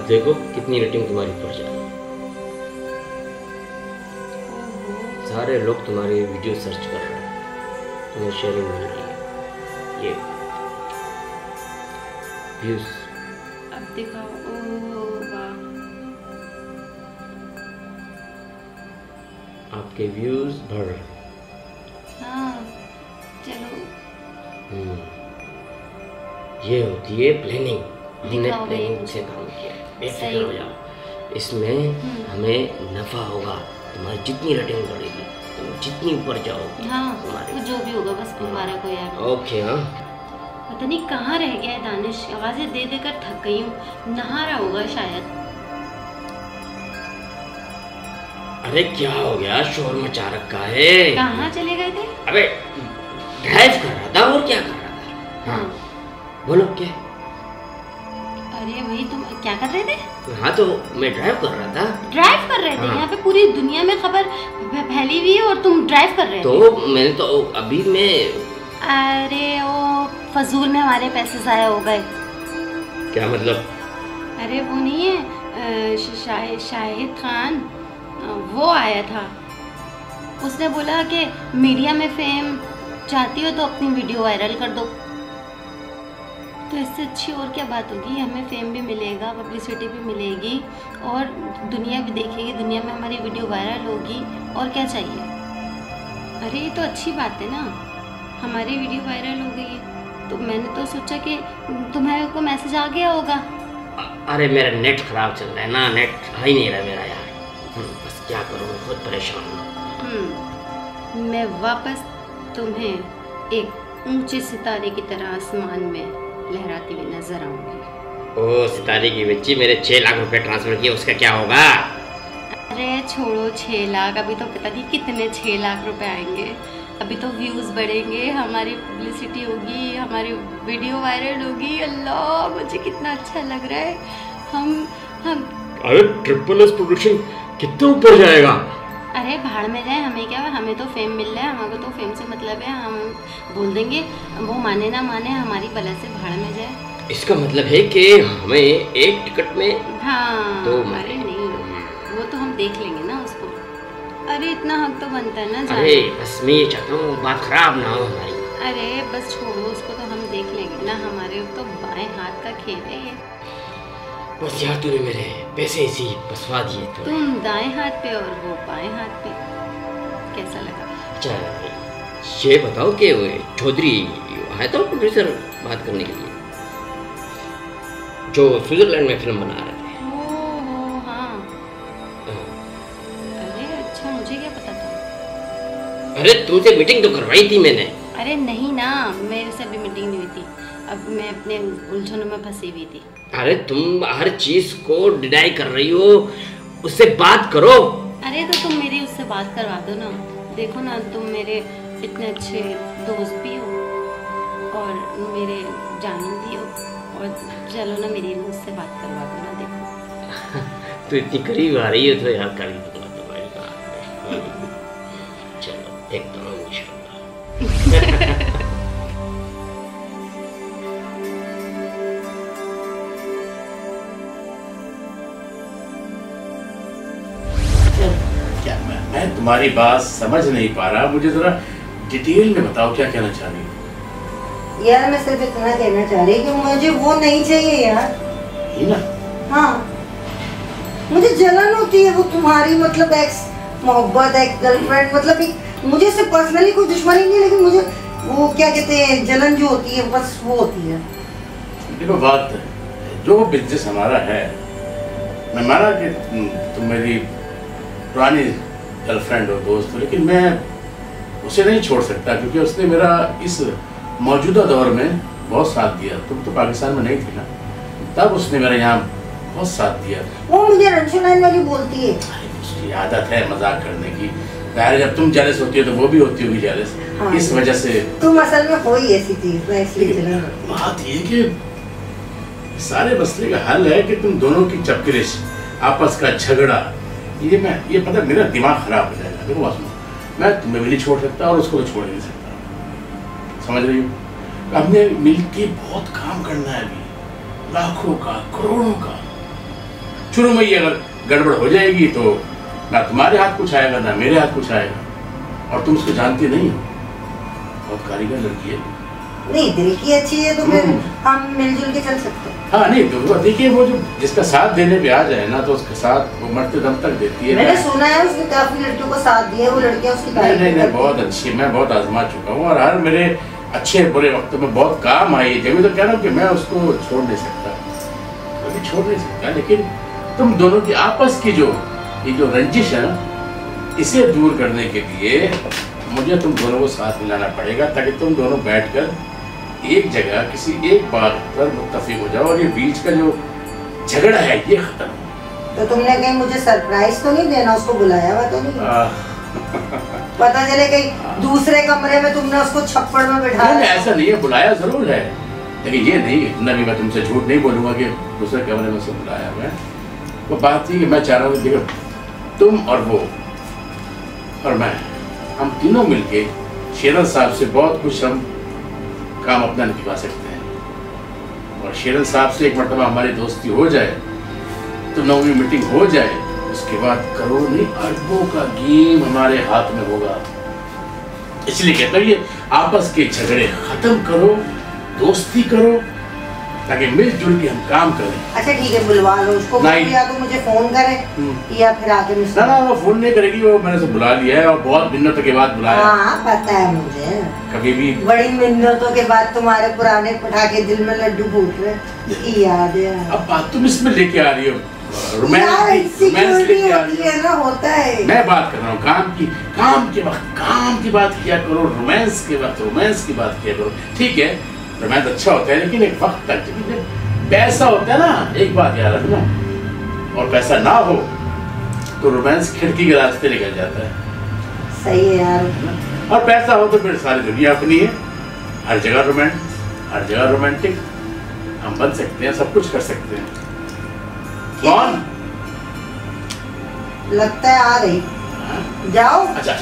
अब देखो कितनी रेटिंग तुम्हारी ऊपर जाए। सारे लोग तुम्हारी वीडियो सर्च कर रहे हैं, तुम्हें शेयरिंग मिल रही है, ये व्यूज। अब दिखाओ। ओह वाह, आपके व्यूज बढ़ रहे हैं। हाँ चलो। ये होती है प्लानिंग, हमने दिखाओ भाई प्लानिंग मुझे। से काम किया है। बेफिक्र सही। हो जाओ, इसमें हमें नफा होगा। तुम्हारी जितनी रेटिंग बढ़ेगी, तुम जितनी ऊपर जाओगी, हाँ तुम्हारे वो जो भी होगा बस हमारा को यार। ओके। हाँ पता नहीं कहाँ रह गया है दानिश, आवाजें दे देकर थक गई हूँ। नहा रहा होगा शायद। अरे क्या हो गया, शोर मचा रखा है। कहाँ चले गए थे? अबे ड्राइव कर रहा था, और क्या कर रहा था। हाँ बोलो क्या। अरे वही तुम क्या कर रहे थे? हाँ तो मैं ड्राइव कर रहा था। ड्राइव कर रहे थे? हाँ। यहाँ पे पूरी दुनिया में खबर फैली हुई है और तुम ड्राइव कर रहे थे? तो मैंने तो अभी मैं। अरे वो फजूल में हमारे पैसे जाया हो गए। क्या मतलब? अरे वो नहीं है शाहिद खान, वो आया था। उसने बोला कि मीडिया में फेम चाहती हो तो अपनी वीडियो वायरल कर दो। तो इससे अच्छी और क्या बात होगी, हमें फेम भी मिलेगा, पब्लिसिटी भी मिलेगी और दुनिया भी देखेगी, दुनिया में हमारी वीडियो वायरल होगी, और क्या चाहिए। अरे ये तो अच्छी बात है ना, हमारी वीडियो वायरल हो गई है। तो मैंने तो सोचा कि तुम्हारे को मैसेज आ गया होगा। अरे मेरा नेट खराब चल रहा है ना, नेट आ ही नहीं रहा मेरा यार। बस क्या करूँ, मैं खुद परेशान हूँ। मैं वापस तुम्हें एक ऊंचे सितारे की तरह आसमान में लहराती हुई नजर आऊंगी। ओ सितारे की बच्ची, मेरे 6 लाख रुपए ट्रांसफर किए, उसका क्या होगा? अरे छोड़ो 6 लाख, अभी तो पता नहीं कितने 6 लाख रुपए आएंगे। अभी तो व्यूज बढ़ेंगे, हमारी पब्लिसिटी होगी, हमारी वीडियो वायरल होगी। अल्लाह मुझे कितना अच्छा लग रहा है। हम अरे ट्रिपल एस प्रोडक्शन कितना ऊपर जाएगा। अरे भाड़ में जाए, हमें क्या, हमें तो फेम मिल रहा है, हमें तो फेम से मतलब है। हम बोल देंगे, वो माने ना माने, हमारी भला से भाड़ में जाए। इसका मतलब है कि हमें एक टिकट में हाँ। तो अरे नहीं, वो तो हम देख लेंगे ना उसको। अरे इतना हक तो बनता है ना जाने। अरे बस मैं ये चाहता हूँ बात खराब ना हो हमारी। अरे बस छोड़ो उसको, तो हम देख लेंगे ना, हमारे तो बाएं हाथ का खेल है ये। बस यार तूने मेरे पैसे ऐसे ही फंसवा दिए। तुम दाएं हाथ पे और वो बाएं हाथ पे, कैसा लगा? अच्छा ये बताओ कि वो चौधरी आया था प्रोड्यूसर बात करने के लिए, जो स्विट्जरलैंड में फिल्म बना रहे थे। ओह हाँ। अरे अच्छा, मुझे क्या पता था। अरे तुमसे मीटिंग तो करवाई थी मैंने। अरे नहीं ना, मेरे से भी मीटिंग नहीं हुई थी, अब मैं अपने उलझनों में फंसी हुई थी। अरे तुम हर चीज को डिनाई कर रही हो, उससे बात करो। अरे तो तुम मेरी उससे बात करवा दो ना। देखो ना, तुम मेरे इतने अच्छे दोस्त भी हो और मेरे जानू भी हो, और चलो ना मेरी उससे बात करवा दो ना। देखो तो इतनी करीब आ रही है तो यार कर ही दूंगा तुम्हारी बात। चलो देखता हूँ इंशाल्लाह। मैं तुम्हारी बात समझ नहीं पा रहा, मुझे जरा डिटेल में बताओ क्या कहना चाह रही हो। यार मैं सिर्फ इतना कहना चाह रही कि मुझे वो नहीं चाहिए यार। हीना? हाँ मुझे जलन होती है, वो तुम्हारी मतलब एक्स मोहब्बत, एक्स गर्लफ्रेंड, मतलब एक मुझे से पर्सनली कोई दुश्मनी नहीं, लेकिन मुझे वो क्या कहते हैं जलन जो होती है बस वो होती है। देखो बात जो बिजनेस हमारा है, मैं माना कि तुम मेरी पुरानी गर्लफ्रेंड हो, दोस्त हो, लेकिन मैं उसे नहीं छोड़ सकता क्योंकि उसने मेरा इस मौजूदा दौर में बहुत साथ दिया। तुम तो पाकिस्तान में नहीं थी ना, तब उसने मेरा यहाँ बहुत साथ दिया। वो मुझे रंशुलाइन वाली बोलती है। उसकी आदत है मजाक करने की, यार जब तुम जेलस होती हो तो वो भी होती होगी जेलस। हाँ, इस वजह से तुम असल में कोई ऐसी चीज ना, इसलिए जलन। बात ये कि सारे मसले का हल है कि तुम दोनों की चपकलिश, आपस का झगड़ा, ये पता मेरा दिमाग खराब हो जाएगा। देखो बात, मैं तुम्हें भी नहीं छोड़ सकता और उसको तो छोड़ नहीं सकता, समझ रही हो? हमने मिलके बहुत काम करना है अभी, लाखों का, करोड़ों का। शुरू में ही अगर गड़बड़ हो जाएगी तो ना तुम्हारे हाथ कुछ आएगा ना मेरे हाथ कुछ आएगा। और तुम उसको जानती नहीं हो, बहुत कारीगर लड़की है। नहीं, दिल की अच्छी है तो फिर हम मिलजुल के चल सकते हैं। हाँ नहीं तो देखिए, वो जो जिसका साथ देने पे आ जाए ना तो उसके साथ वो मरते दम तक देती है। मैंने सुना है उसने काफी लड़कियों को साथ दिया, वो लड़कियां उसकी तारीफ नहीं करती हैं। बहुत अच्छी, मैं बहुत आजमा चुका हूँ और हर मेरे अच्छे बुरे वक्तों में बहुत काम आई है। जब तो कह रहा हूँ कि मैं उसको छोड़ नहीं सकता, कभी छोड़ नहीं सकता, लेकिन तुम दोनों की आपस की जो ये जो रंजिश है ना, इसे दूर करने के लिए मुझे तुम दोनों को साथ मिलाना पड़ेगा, ताकि तुम दोनों बैठकर एक जगह किसी एक बात पर मुत्तफिक हो जाओ और ये बीच का जो झगड़ा है ये खत्म हो। तो तुमने कहीं मुझे सरप्राइज तो नहीं देना, उसको बुलाया हुआ तो नहीं? पता चले कहीं दूसरे कमरे में तुमने उसको छप्पड़ में बिठा दिया। ऐसा नहीं है, बुलाया जरूर है, लेकिन ये नहीं, इतना भी मैं तुमसे झूठ नहीं बोलूंगा कि दूसरे कमरे में से बुलाया हुआ है। वो बात थी कि मैं चाह रहा हूँ कि तुम और वो और मैं, हम तीनों मिलके शेरन साहब से बहुत कुछ हम काम अपना निभा सकते हैं। और शेरन साहब से एक मरतबा हमारी दोस्ती हो जाए तो 9वीं मीटिंग हो जाए, उसके बाद करोड़ों नहीं अरबों का गेम हमारे हाथ में होगा। इसलिए कहता हूँ ये आपस के झगड़े खत्म करो, दोस्ती करो, ताकि मिलजुल के हम काम करें। अच्छा ठीक है, बुलवा लो उसको, या तो मुझे फोन करे या फिर आके मुझसे। ना वो फोन नहीं करेगी, वो मैंने से बुला लिया है और बहुत मिन्नतों के बाद बुलाया। हाँ पता है मुझे, कभी भी बड़ी मिन्नतों के बाद तुम्हारे पुराने पटाखे दिल में लड्डू फूट रहे, याद है। अब बात तुम इसमें लेके आ रही हो, रोमांस लेके आ रही है ना, होता है। मैं बात कर रहा हूँ काम के वक्त काम की बात किया करो, रोमांस के वक्त रोमांस की बात किया करो। ठीक है, रोमांस अच्छा होता है, लेकिन एक वक्त तक। जब पैसा होता है ना, एक बात याद रखना, और पैसा ना हो तो रोमांस खिड़की के रास्ते निकल जाता है। सही है यार। और पैसा हो तो फिर सारी दुनिया अपनी है, हर जगह रोमांस, हर जगह रोमांटिक, हम बन सकते हैं, सब कुछ कर सकते हैं। कौन? लगता है आ रही। जाओ। अच्छा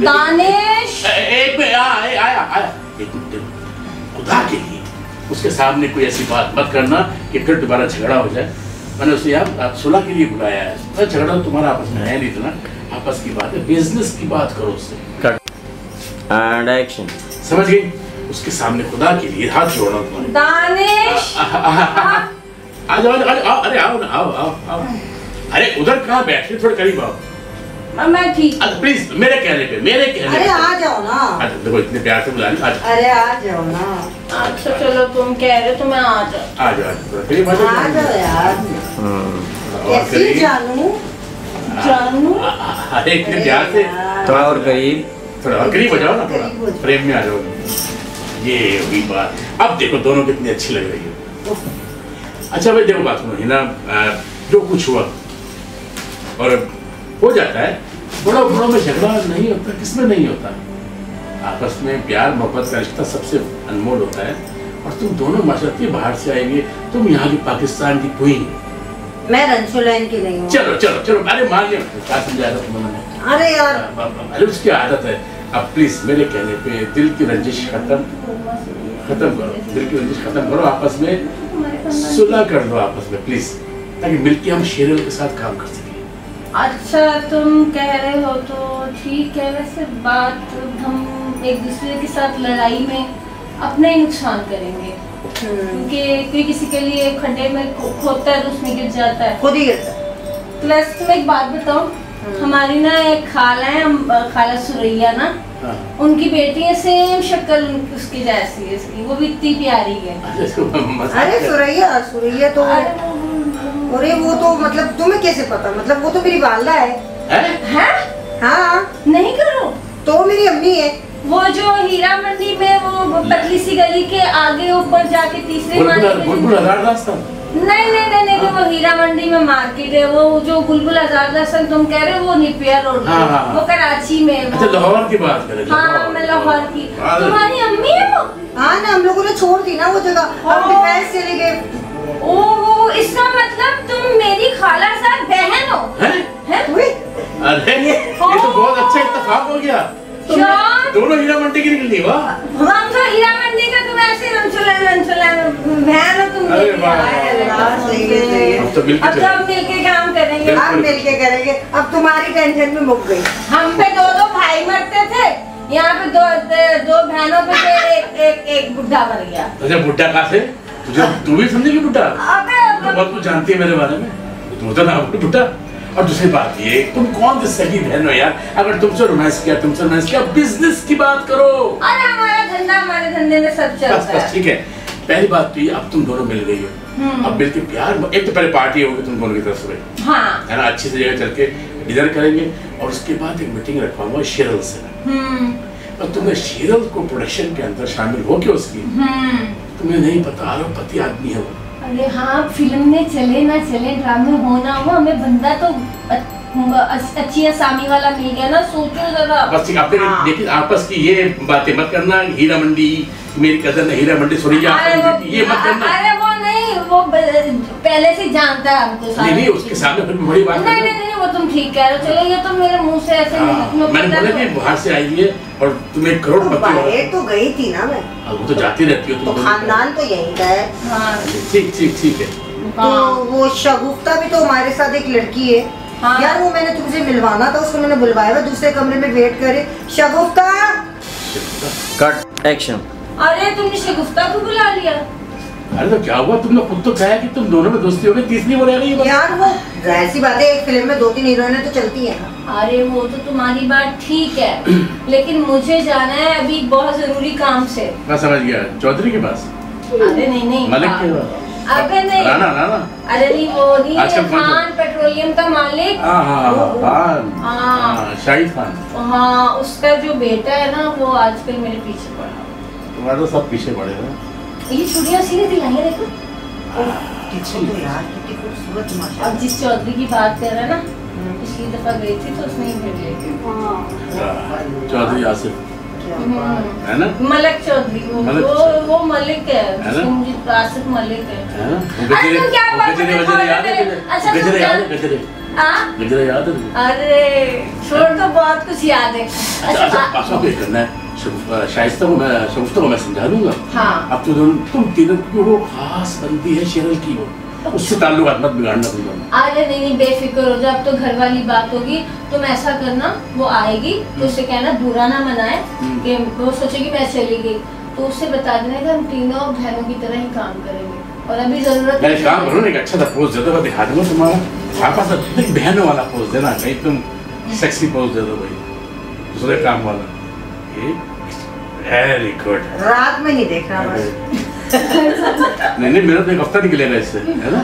दानिश, एक मिनट, आया एक मिनट, खुदा के लिए उसके सामने कोई ऐसी बात मत करना कि फिर दोबारा झगड़ा हो जाए। मैंने उसे यहाँ सुलह के लिए बुलाया है, झगड़ा तुम्हारा आपस में है नहीं, इतना आपस की बात है, बिजनेस की बात करो उससे। Cut and action. समझ गई? उसके सामने खुदा के लिए हाथ जोड़ना तुम्हारे। दानिश, आ जाओ, अरे आओ ना, आओ। अरे उधर कहाँ बैठे, थोड़े करीब आओ। मैं ठीक। प्लीज मेरे कहने पे अरे आ जाओ ना। देखो इतने प्यार से बुला रही। अरे आ जाओ ना। अच्छा चलो, तुम कह रहे हो तो मैं आ जाओ। आ जाओ यार। कैसी जानू? अरे इतने प्यार से थोड़ा और करीब हो जाओ ना, थोड़ा प्रेम में आ जाओ। ये हुई बात। अब देखो दोनों कितनी अच्छी लग रही है। अच्छा भाई देखो, बात सुनो हिना, जो कुछ हुआ और हो जाता है, बड़ों में झगड़ा नहीं होता, किसमें नहीं होता। आपस में प्यार मोहब्बत का रिश्ता सबसे अनमोल होता है। और तुम दोनों माशाअल्लाह बाहर से आएंगे, तुम यहाँ की पाकिस्तान की क्वीन। मैं रंसुलैन की नहीं हूँ। चलो अरे मान लिया, क्या समझाया तुमने? अरे यार, अरे उसकी आदत है। अब प्लीज मेरे कहने पे दिल की रंजिश खत्म करो, दिल की रंजिश खत्म करो, आपस में सुलह कर लो आपस में प्लीज, ताकि मिलके हम शेरल के साथ काम कर सकें। अच्छा तुम कह रहे हो तो ठीक है, वैसे बात हम एक दूसरे के साथ लड़ाई में अपना ही नुकसान करेंगे, क्योंकि कोई किसी के लिए खड्डे में खोदता है तो उसमें गिर जाता है, खुद ही गिरता है। प्लस तुम एक बात बताओ, हमारी ना एक खाला है, खाला सुरैया ना, उनकी बेटी है, सेम शक्ल उसकी जैसी है, इसकी वो भी इतनी प्यारी है। अरे सुरैया तो, अरे वो तो मतलब तुम्हें कैसे पता? मतलब वो तो मेरी वालदा है। हाँ नहीं करो तो मेरी अम्मी है। वो जो हीरा मंडी में वो पतली सी गली के आगे ऊपर जाके तीसरे नहीं वो हीरा मंडी में मार्केट है, वो जो बुलबुल आजाद तुम कह रहे हो वो निपिया रोड, वो कराची में। अच्छा लाहौर की बात कर रहे हो? हाँ मैं लाहौर की। तुम्हारी अम्मी है वो? हाँ ना, हम लोगों ने छोड़ दी ना वो जगह, हम डिफेंस चले गए। ओह, इसका मतलब तुम मेरी खाला साथ बहन हो? हैं? अरे ये तो बहुत अच्छा इत्तेफाक हो गया। दोनों हीरा मंडी की निकली। वाह, हम तो हीरा मंडी का तुम ऐसे रंचुला बहन हो तुम। अरे वाह, अब तो मिलके अब तो हम मिलके काम करेंगे। अब मिलके करेंगे। अब तुम्हारी टेंशन में मुक गई। हम पे दो भाई मरते थे, यहाँ पे दो बहनों पे एक बुढ़ा मर गया। अच्छा, बुढ़ा कहाँ से? तुझे तू भी समझेगी बुढ़ा? अबे बहुत कुछ जानती है मेरे बारे में। तुम तो ना बुढ़ा। और दूसरी बात ये, तुम कौन सी सगी बहन हो यार? अगर तुमसे रोमांस किया, बिजनेस की बात करो। अरे हमारे धंधे में सब चलता है। बस ठीक है। पहली बात तो ये, अब तुम दोनों मिल गई हो, अब मिलके प्यार, एक तो पहले पार्टी होगी तुम दोनों की तरफ से, हाँ है ना, अच्छी सी जगह चल के डिनर करेंगे और उसके बाद एक मीटिंग रखवाऊंगा शेरल से। और तुम्हें शेरल को प्रोडक्शन के अंदर शामिल हो के उसकी, तुम्हें नहीं पता अरबपति आदमी है वो। अरे हाँ, फिल्म में चले ना चले, ड्रामे होना हो, हमें बंदा तो अच्छी आसामी वाला मिल गया ना, सोचो जरा। बस ठीक, आपने लेकिन आपस की ये बातें मत करना। हीरा मंडी मेरी कजन है, हीरा मंडी सुनिया, ये मत करना। अरे वो नहीं, वो पहले से जानता है हमको। नहीं, उसके सामने फिर बड़ी बात नहीं, वो तुम ठीक कह रहे हो। चलो, ये तो मेरे मुंह से ऐसे मैंने बोला कि बाहर से आई है और तुम्हें करोड़पति हो। तो गई थी ना मैं। वो तो जाती रहती हो तो खानदान तो यही का है। हाँ ठीक है। तो वो शगुफ्ता भी तो हमारे साथ एक लड़की है। हाँ। यार वो मैंने तुमसे मिलवाना था, उसको मैंने बुलवाया, दूसरे कमरे में वेट करे। शगुफ्ता, कट एक्शन। अरे तुमने शगुफ्ता को बुला लिया? अरे तो क्या हुआ? तुमने खुद तो कहा कि तुम दोनों में दोस्ती हो गई, तीसरी वो रह गई बस। यार वो ऐसी बात है, एक फिल्म में 2-3 हीरोइनें तो चलती है। अरे वो तो तुम्हारी बात ठीक है, लेकिन मुझे जाना है अभी बहुत जरूरी काम से। मैं समझ गया, चौधरी के पास। अरे नहीं मलिक के पास। अबे नहीं, राणा। अरे नहीं, वो नहीं है, खान पेट्रोलियम का मालिक। हाँ, शाहिद खान। हाँ, उसका जो बेटा है ना, वो आजकल मेरे पीछे पड़ा। तुम्हारे तो सब पीछे पड़े हैं। ये छुट्टियाँ सीधे दिलाई है, देखो। तो यार कितनी खूबसूरत माशा। अब जिस चौधरी की बात कर रहा है ना, पिछली दफा गई थी तो उसने ही भेज लिया। चौधरी आसिफ है ना, मलिक चौधरी। वो मलिक है, मुझे आसिफ मलिक है। गजरे याद है? अरे छोड़, तो बहुत कुछ याद है। अच्छा, करना है शाइस्ता को, मैं शगुफ्ता को मैं समझा दूंगा। हाँ। अब तो तुम तीनों की वो खास बंदी है शेरल की, वो उससे ताल्लुकात मत बिगाड़ना तुम लोग। अरे नहीं, बेफिक्र हो जाओ। अब तो घर वाली बात होगी, तुम ऐसा करना, वो आएगी तो उससे कहना बुरा ना मनाए, कि वो सोचेगी मैं चली गई, तो उससे बता देना कि हम तीनों बहनों की तरह ही काम करेंगे। और अभी जरूरत है काम करो ना, एक अच्छा सा पोज दे दो, दिखा दूंगा तुम्हारा। आपस में बहनों वाला पोज देना, कहीं तुम सेक्सी पोज दे दो भाई, दूसरे काम वाला। Very good. रात में नहीं देख रहा बस। नहीं, मेरा तो एक हफ्ता निकलेगा इससे, है ना?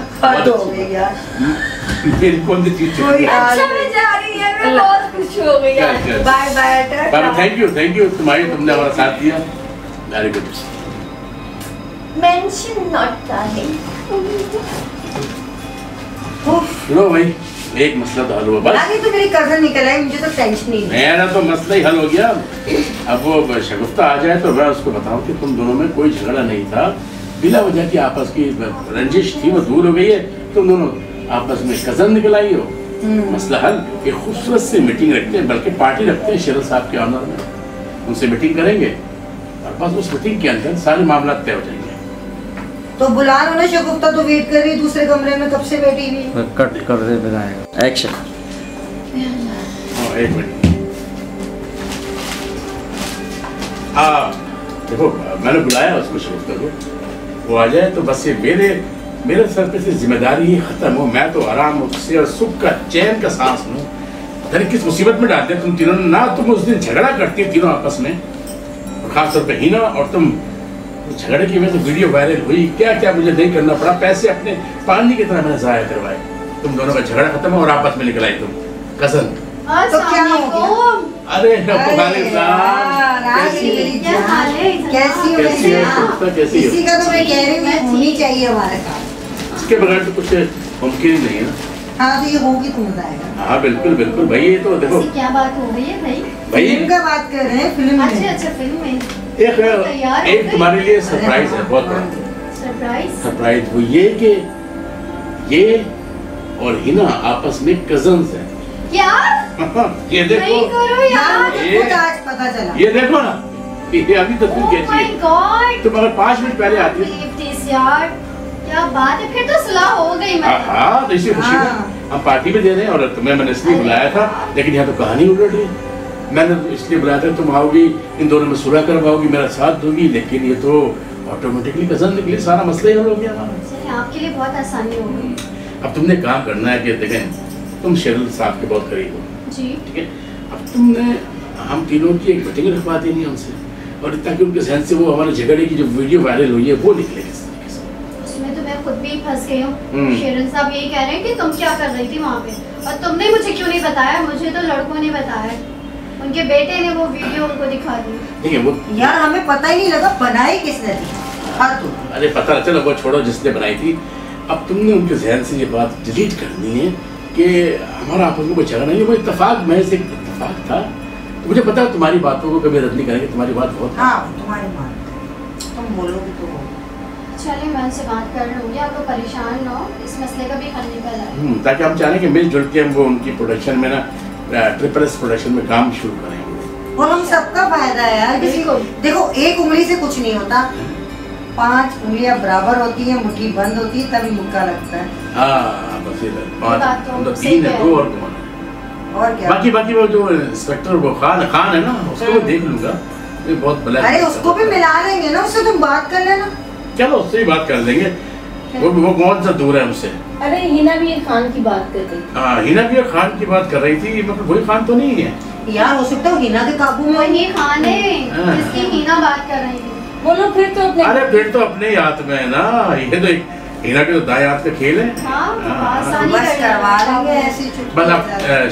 मेरी कौन सी चीज अच्छा में जा रही है, मैं बहुत खुश हो गई यार। Bye bye. थैंक यू तुमने हमारा साथ दिया। Very good. Mention not darling. सुनो भाई, एक मसला तो हल हुआ बस। नहीं तो मेरी कजन निकल आई, मुझे तो टेंशन नहीं। मेरा तो मसला ही हल हो गया। अब वो शगुफ्ता आ जाए तो मैं उसको बताऊं कि तुम दोनों में कोई झगड़ा नहीं था, बिला वजह की आपस की रंजिश थी, वो दूर हो गई है। तुम दोनों आपस में कजन निकल आई हो, मसला हल। एक खूबसूरत सी मीटिंग रखते हैं, बल्कि पार्टी रखते हैं शेरल साहब के ऑनर में, उनसे मीटिंग करेंगे और बस उस मीटिंग के अंदर सारे मामला तय हो जाएंगे। तो बुला लो ना, शगुफ्ता तो वेट कर रही है दूसरे कमरे में, कब से बैठी हुई। कट कर दे बनाएगा एक्शन। एक मिनट। देखो, मैंने बुलाया उसको शगुफ्ता को, वो आ जाए तो बस ये मेरे सर पे से जिम्मेदारी ही खत्म हो। मैं तो आराम से और सुख का चैन का सांस लूं। अरे किस मुसीबत में डालते तुम तीनों ना। तुम उस दिन झगड़ा करती तीनों आपस में, और खासतौर पे हीना, और तुम झगड़े की वजह से वीडियो वायरल हुई। क्या क्या मुझे नहीं करना पड़ा, पैसे अपने पानी की तरह मैंने जाया करवाए। तुम दोनों का झगड़ा खत्म और आपस में निकल आई तुम कजन। तो क्या हो गया? अरे कैसी इसी का तो मैं कह रही हूँ, होनी चाहिए हमारे साथ। इसके बगैर तो कुछ मुमकिन ही नहीं है ना। हाँ, तो ये होगी तो मजा आएगा। हाँ बिल्कुल भाई। ये तो देखो क्या बात हो गई है भाई? फिल्म का बात कर रहे हैं, फिल्म में। अच्छा फिल्म में एक तुम्हारे लिए सरप्राइज है, बहुत बड़ा सरप्राइज। वो ये कि ये और हिना आपस में कजन्स हैं। क्या? ये देखो, नहीं करो यार। ये खुद आज पता चला। ये देखो ना, ये अभी तो तुम Oh कैसी my है? God! तुम अगर 5 मिनट पहले आती है। Believe this यार, क्या बात है, फिर तो सुलह हो गई। मतलब हाँ, तो इसी खुशी में हम पार्टी में दे रहे हैं और तुम्हें मैंने इसलिए बुलाया था, लेकिन यहाँ तो कहानी उलट गई। मैंने इसलिए बुलाया था तुम आओगी, इन दोनों में सुलह करवाओगी, मेरा साथ दोगी, लेकिन ये तो ऑटोमेटिकली कज़न निकली, सारा मसला ही हल हो गया हमारा। चलिए, आपके लिए बहुत आसानी हो गई। अब तुमने काम करना है कि देखें, तुम शेरल साहब के बहुत करीब हो, जी। ठीक है। अब तुमने हम तीनों की एक मीटिंग रखवा देनी है उनसे, और ताकि उनके जहन से वो हमारे झगड़े की जो वीडियो वायरल हुई है वो निकले किस तरीके से। उसमें तो मैं खुद भी फंस गई हूँ। शेरन साहब यही कह रहे हैं कि तुम क्या कर रही थी वहाँ पे, और तुमने मुझे क्यों नहीं बताया? मुझे तो लड़कों ने बताया, उनके बेटे ने वो वीडियो उनको दिखा दी। ठीक है, वो यार हमें पता ही नहीं लगा बनाई किसने थी। हाँ तो अरे पता चलो, वो छोड़ो जिसने बनाई थी। अब तुमने उनके जहन से ये बात डिलीट करनी है कि हमारा आपस में कोई झगड़ा नहीं है, वो इत्तेफाक महज एक इत्तेफाक था। तो मुझे पता है तुम्हारी बातों को कभी रद्द नहीं करेंगे, तुम्हारी बात बहुत। हाँ, तुम्हारी बात तुम बोलोगे तो चलिए, मैं उनसे बात कर लूँगी, आप लोग परेशान ना हो, इस मसले का भी हल निकल आए। ताकि हम चाहें कि मिलजुल के हम वो उनकी प्रोडक्शन में ना ट्रिपल एस प्रोडक्शन में काम शुरू करेंगे। और हम सबका फायदा है यार। किसी को देखो, एक उंगली से कुछ नहीं होता, 5 उंगलियां बराबर होती हैं, मुट्ठी बंद होती है, तभी मुक्का लगता है। हाँ बस ये बात तो हम तो सही 3 है, है। 2 और कौन है? और क्या? बाकी वो जो इंस्पेक्टर वो खान है ना, उसको मैं देख लूंगा, ये बहुत भला। अरे उसको भी मिला लेंगे ना, उससे तुम बात कर लेना। चलो उससे ही बात कर लेंगे, वो कौन सा दूर है हमसे। अरे हिना भी खान की बात कर रही। हाँ, हिना भी खान की बात कर रही थी, मतलब वही खान तो नहीं है यार, हो सकता है हिना के काबू में। वही खान है हाँ। जिसकी हिना बात कर रही थी। बोलो फिर तो अपने। अरे फिर तो अपने ही हाथ में है ना, ये तो हिना के तो दाएं हाथ का खेल है। हाँ, हाँ। आसानी बस कर करवा लेंगे ऐसे ही बस आप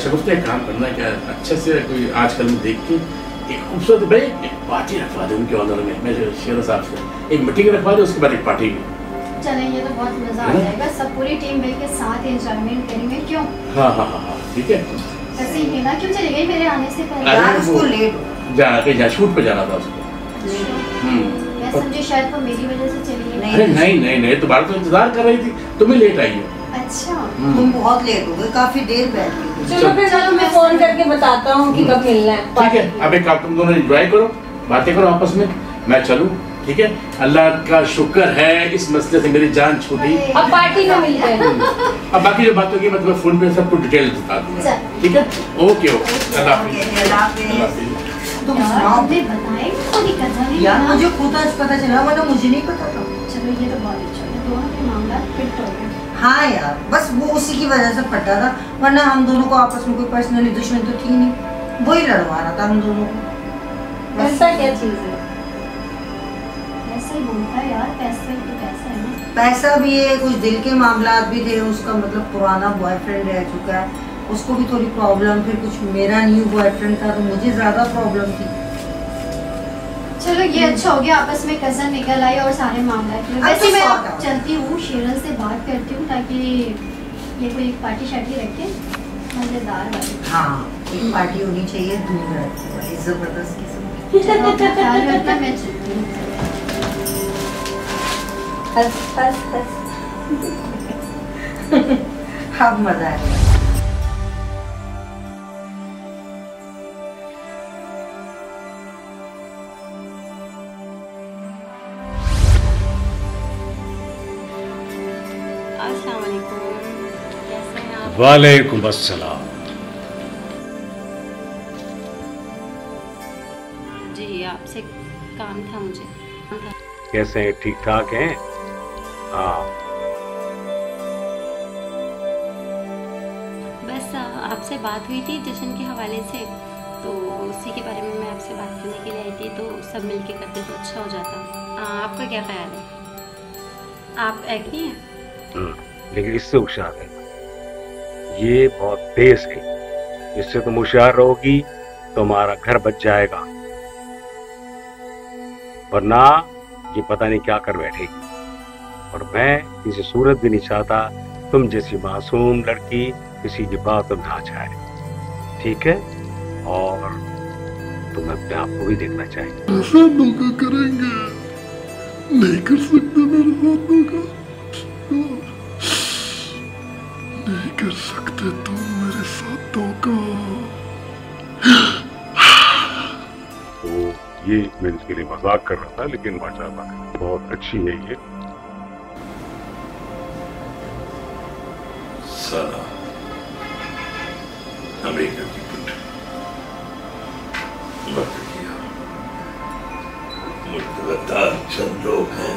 शगुफ्ता एक काम करना, क्या अच्छे से कोई आजकल में देख के एक खूबसूरत भाई एक पार्टी रखवा दे उनके ऑनर में। मैं शेर साहब से एक मीटिंग रखवा दे, उसके बाद एक पार्टी में। चलें, ये तो बहुत मजा आ जाएगा, सब पूरी टीम मिल के साथ एंजॉयमेंट करेंगे। क्यों? हाँ, ठीक है। वैसे हिना क्यों चली गई मेरे आने से पहले? अरे यार उसको वो- लेट हो जहाँ शूट पे जाना था उसको। मैं समझी शायद वो मेरी वजह से चली गई। अरे नहीं, तुम्हारा तो इंतजार कर रही थी, तुम ही लेट आई हो। अच्छा, तुम बहुत लेट हो गए, काफी देर बैठ गई। चलो फिर मैं फोन करके बताता हूँ कि कब मिलना है। ठीक है, अब एक काम, तुम दोनों एंजॉय करो, बातें करो आपस में, मैं चलूं, ठीक है। अल्लाह का शुक्र है इस मसले से मेरी जान छूटी। अब पार्टी में मिलते हैं। अब बाकी जो बात होगी मैं तुम्हें फोन पे सबको डिटेल बता दूंगा, ठीक है। ओके, अल्लाह हाफिज़। अल्लाह हाफिज़। तुम सुनाओ। आपने बताया तो दिक्कत नहीं यार ना? मुझे खुद आज पता चला, वरना मुझे नहीं पता था। चलो ये तो बहुत अच्छा है, दोनों के मामला फिट हो गए। हाँ यार, बस वो उसी की वजह से फटा था, वरना हम दोनों को आपस में कोई पर्सनली दुश्मन तो थी नहीं, वही लड़वा रहा था हम दोनों को। ऐसा क्या चीज़ है? ऐसे ही बोलता है यार, पैसे तो पैसे है ना। पैसा भी है, कुछ दिल के मामला भी थे, उसका मतलब पुराना बॉयफ्रेंड रह चुका है, उसको भी थोड़ी प्रॉब्लम, फिर कुछ मेरा न्यू बॉयफ्रेंड था तो मुझे ज़्यादा प्रॉब्लम थी। चलो ये अच्छा हो गया, आपस में कजन निकल आई और सारे मामला क्लियर। अब तो वैसे मैं sort अब out। चलती हूँ, शेरल से बात करती हूँ ताकि ये कोई पार्टी शार्टी रखे मजेदार वाली। हाँ, एक पार्टी होनी चाहिए धूम रहती वाली, जबरदस्त किस्म। चलो अपना ख्याल रखना, मैं चलती हूँ। अब मजा आएगा। अस्सलाम वालेकुम, कैसे हैं आप? वालेकुम अस्सलाम। जी आपसे काम था मुझे। कैसे हैं? ठीक ठाक हैं? हाँ, बस आपसे बात हुई थी जश्न के हवाले से, तो उसी के बारे में मैं आपसे बात करने के लिए आई थी, तो सब मिलके करते तो अच्छा हो जाता। आपका क्या ख्याल है? आप एग्री हैं? लेकिन इससे होशियार रहना, ये बहुत तेज है, इससे तुम होशियार रहोगी तो हमारा घर बच जाएगा, वरना ये पता नहीं क्या कर बैठेगी। और मैं किसी सूरत भी नहीं चाहता तुम जैसी मासूम लड़की किसी की बात में आ जाए, ठीक है? और तुम अपने आप को भी देखना चाहिए। ऐसा धोखा करेंगे, नहीं कर सकते मेरे साथ धोखा, नहीं कर सकते तुम मेरे साथ धोखा। ये मैं इसके लिए मजाक कर रहा था, लेकिन माशाल्लाह बहुत अच्छी है ये। साला अमेरिका की पुट वक्त किया। मुझे चंद लोग हैं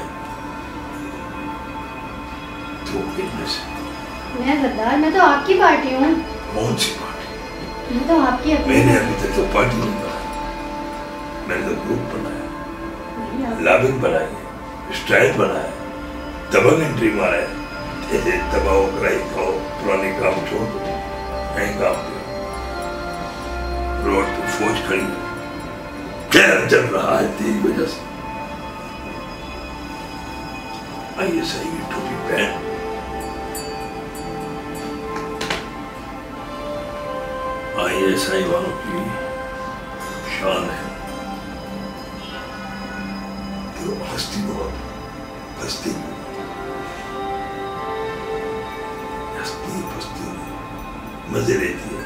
तो इनमें से। मैं गद्दार, मैं तो आपकी पार्टी हूँ। कौन सी पार्टी? मैं तो आपकी अपनी। मैंने अभी तक तो पार्टी नहीं बनाई, मैंने तो ग्रुप बनाया, लॉबिंग बनाई, स्टाइल बनाया, दबंग एंट्री मारा है। ऐसे दबाओ, कराई खाओ, पुराने काम छोड़ दो, नए काम करो। रोड पे फौज खड़ी है, क्या चल रहा है तेरी वजह से। ISI की टोपी पहन, ISI वालों की शान है। तो हस्ती बहुत, हस्ती मजे लेती है,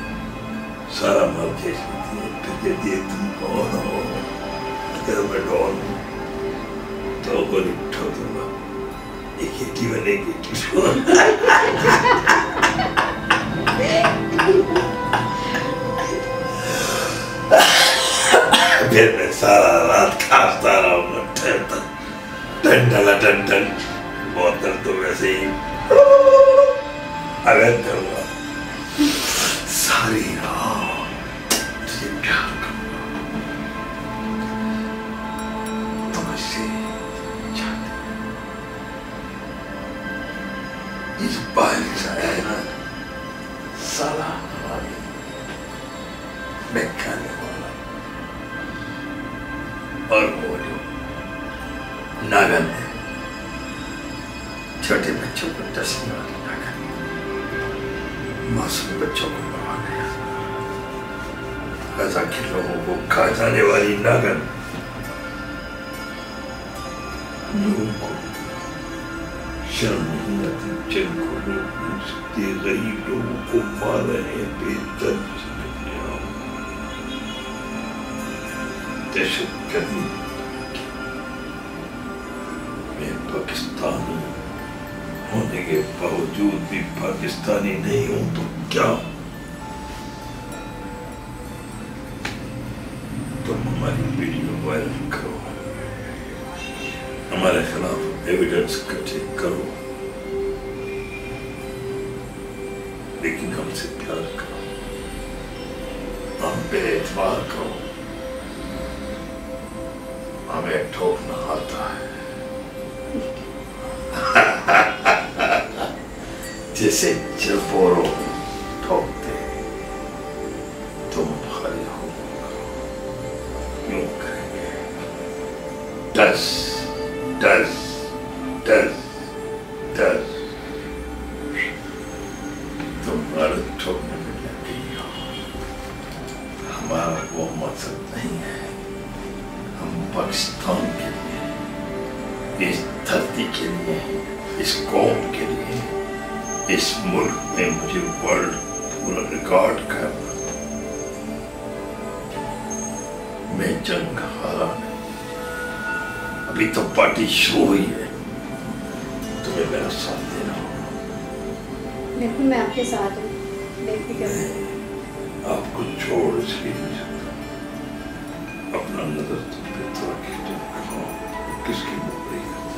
सारा माल खींच लेती है, फिर कहती है तुम कौन हो? अगर मैं डॉन हूँ तो गोली ठोक दूंगा, एक हिट्टी बनेगी। फिर मैं सारा रात खांसता रहूंगा, टन टन बहुत दर्द तो वैसे ही अगर करूंगा सारी रात तुझे प्यार करूंगा, तुम इससे चाहते इस बाहर से आया ना साला हमारी मैं खाने वाला। और वो जो नागन है, छोटे बच्चों को डसने वाली नागन, मासूम बच्चों को मारने, गजा के लोगों को खा जाने वाली नागन, लोगों को शर्म नहीं आती, जिनको लोग नहीं सकते, गरीब लोगों को मार रहे हैं बेदर्द दहशतगर्दी। मैं पाकिस्तानी होने के बावजूद भी पाकिस्तानी नहीं हूं तो क्या? तुम हमारी वीडियो वायरल करो, हमारे खिलाफ एविडेंस इकट्ठे करो, लेकिन हमसे प्यार करो, हम पे एतबार करो। हमें ठोकना आता है जैसे चपोरो ठोकते, तुम खड़े हो क्यों करेंगे? डस डस डस डस, तुम भारत ठोकने में लगी हो, हमारा वो मकसद नहीं है। हम पाकिस्तान के लिए, इस धरती के लिए, इस कौम के लिए, इस मुल्क में मुझे वर्ल्ड पूरा रिकॉर्ड करना। मैं जंग हारा नहीं, अभी तो पार्टी शुरू हुई है, तुम्हें मेरा साथ देना होगा। बिल्कुल मैं आपके साथ हूँ, बेफिक्र रहिए। आपको छोड़ इसलिए नहीं सकता, अपना नजर तुम पे थोड़ा खींचो, किसकी नौकरी करते